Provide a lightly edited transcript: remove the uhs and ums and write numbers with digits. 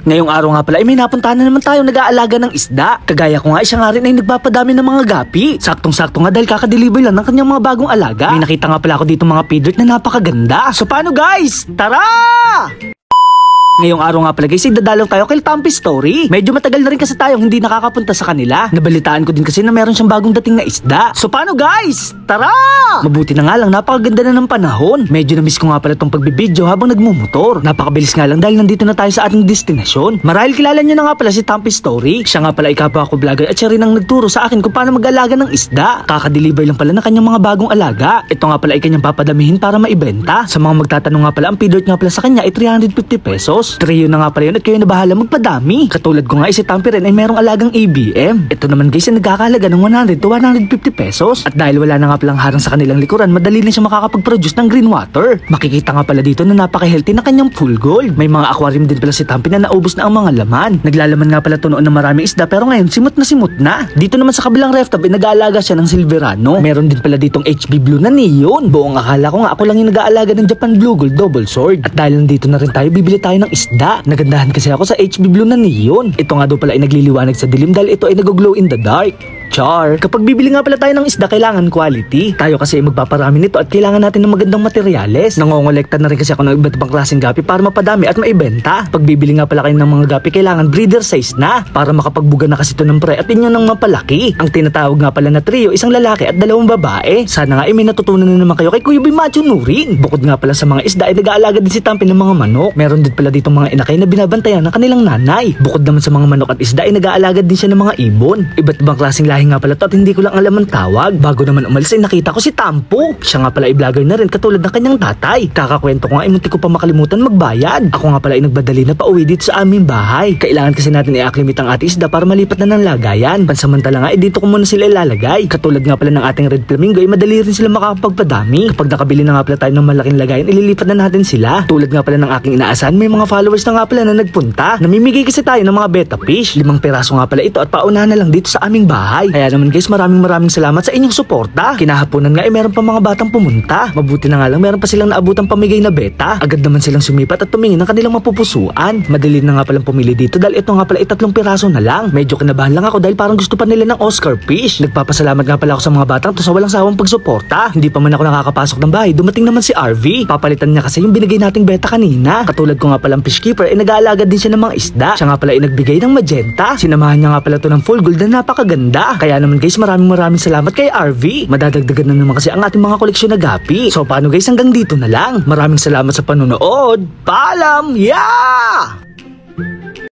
Ngayong araw nga pala ay may napuntahan na naman tayo nag-aalaga ng isda. Kagaya ko nga, siya nga rin ay nagpapadami ng mga gapi. Saktong-sakto nga dahil kakadeliver lang ng kanyang mga bagong alaga. May nakita nga pala ako dito mga feeder na napakaganda. So paano guys? Tara! Ngayong araw nga pala guys, dadalaw tayo kay Tampi Story. Medyo matagal na rin kasi tayong hindi nakakapunta sa kanila. Nabalitaan ko din kasi na meron siyang bagong dating na isda. So paano guys? Tara! Mabuti na nga lang, napakaganda na ng panahon. Medyo na-miss ko nga pala itong pagbibideo habang nagmumotor. Napakabilis nga lang dahil nandito na tayo sa ating destinasyon. Marahil kilala niyo na nga pala si Tampi Story. Siya nga pala ay kapwa ko vlogger at siya rin ang nagturo sa akin kung paano mag-alaga ng isda. Kakadeliver lang pala ng kanyang mga bagong alaga. Ito nga pala ay kanyang papadamihin para maibenta. Sa mga magtatanong nga pala, ang feeder nga pala sa kanya ay 350 pesos. Trio na nga pala yun at kayo na bahala magpadami. Katulad ko nga si Tampi rin ay merong alagang ABM. Ito naman guys ay nagkakahalaga ng 100 to 150 pesos. At dahil wala na nga palang harang sa kanilang likuran, madali na siya makakapag-produce ng green water. Makikita nga pala dito na napaka-healthy na kanyang full gold. May mga aquarium din pala si Tampi na naubos na ang mga laman. Naglalaman nga pala ito noon na maraming isda pero ngayon simot na. Dito naman sa kabilang ref tub ay nag-aalaga siya ng Silverano. Meron din pala ditong HB Blue na neon. Buong akala ko nga ako lang yung nag-aalaga ng Japan Blue Gold Double Sword. At dahil nandito na rin tayo, bibili tayo ng isda. Nagandahan kasi ako sa HB Blue na neon. Ito nga daw pala ay nagliliwanag sa dilim dahil ito ay nag-glow in the dark. Char. Kapag bibili nga pala tayo ng isda, kailangan quality. Tayo kasi ay magpaparami nito at kailangan natin ng magandang materyales. Nangongolekta na rin kasi ako ng iba't ibang klaseng gapi para mapadami at maibenta. Pag bibili nga pala kayo ng mga gapi, kailangan breeder size na para makapagbuga na kasi ito ng pre at inyo nang mapalaki. Ang tinatawag nga pala na trio, isang lalaki at dalawang babae. Sana nga ay may natutunan na naman kayo kay Kuya Bimacho Nurin. Bukod nga pala sa mga isda ay nag-aalaga din si Tampi ng mga manok. Meron din pala dito mga inakay na binabantayan ng kanilang nanay. Bukod naman sa mga manok at isda ay nag-aalaga din siya ng mga ibon. Iba't ibang klaseng lahi nga pala to at hindi ko lang alam ang tawag. Bago naman umalis ay nakita ko si Tampo. Siya nga pala ay vlogger na rin katulad ng kanyang tatay. Kakakwento ko nga ay munti ko pa makalimutan magbayad. Ako nga pala ay nagbadali na pauwi dito sa aming bahay. Kailangan kasi natin i-acclimate ang ating isda para malipat na ng lagayan. Pansamantala nga ay dito ko muna sila ilalagay. Katulad nga pala ng ating red flamingo ay madali rin sila makakapagpadami. Kapag nakabili na nga pala tayo ng malaking lagayan, ililipat na natin sila. Tulad nga pala ng aking inaasahan, may mga followers na nga pala na nagpunta. Namimigay kasi tayo ng mga betta fish. 5 piraso nga pala ito at paunahan na lang dito sa aming bahay. Kaya naman guys, maraming salamat sa inyong suporta. Kinahaponan nga ay meron pa mga batang pumunta. Mabuti na nga lang meron pa silang naabutang pamigay na beta. Agad naman silang sumipat at tumingin ng kanilang mapupusuan. Madali na nga palang pumili dito dahil ito nga pala ay 3 piraso na lang. Medyo kinabahan lang ako dahil parang gusto pa nila ng Oscar fish. Nagpapasalamat nga pala ako sa mga batang to sa walang sawang pagsuporta. Hindi pa man ako nakakapasok ng bahay, dumating naman si RV. Papalitan niya kasi yung binigay nating beta kanina. Katulad ko nga palang fish keeper ay nag-aalaga din siya ng mga isda. Siya nga pala ay nagbigay ng magenta. Sinamahan niya nga pala to ng full gold na napakaganda. Kaya naman guys, maraming salamat kay RV. Madadagdagan na naman kasi ang ating mga koleksyon na gapi. So paano guys, hanggang dito na lang. Maraming salamat sa panonood. Paalam! Yeah!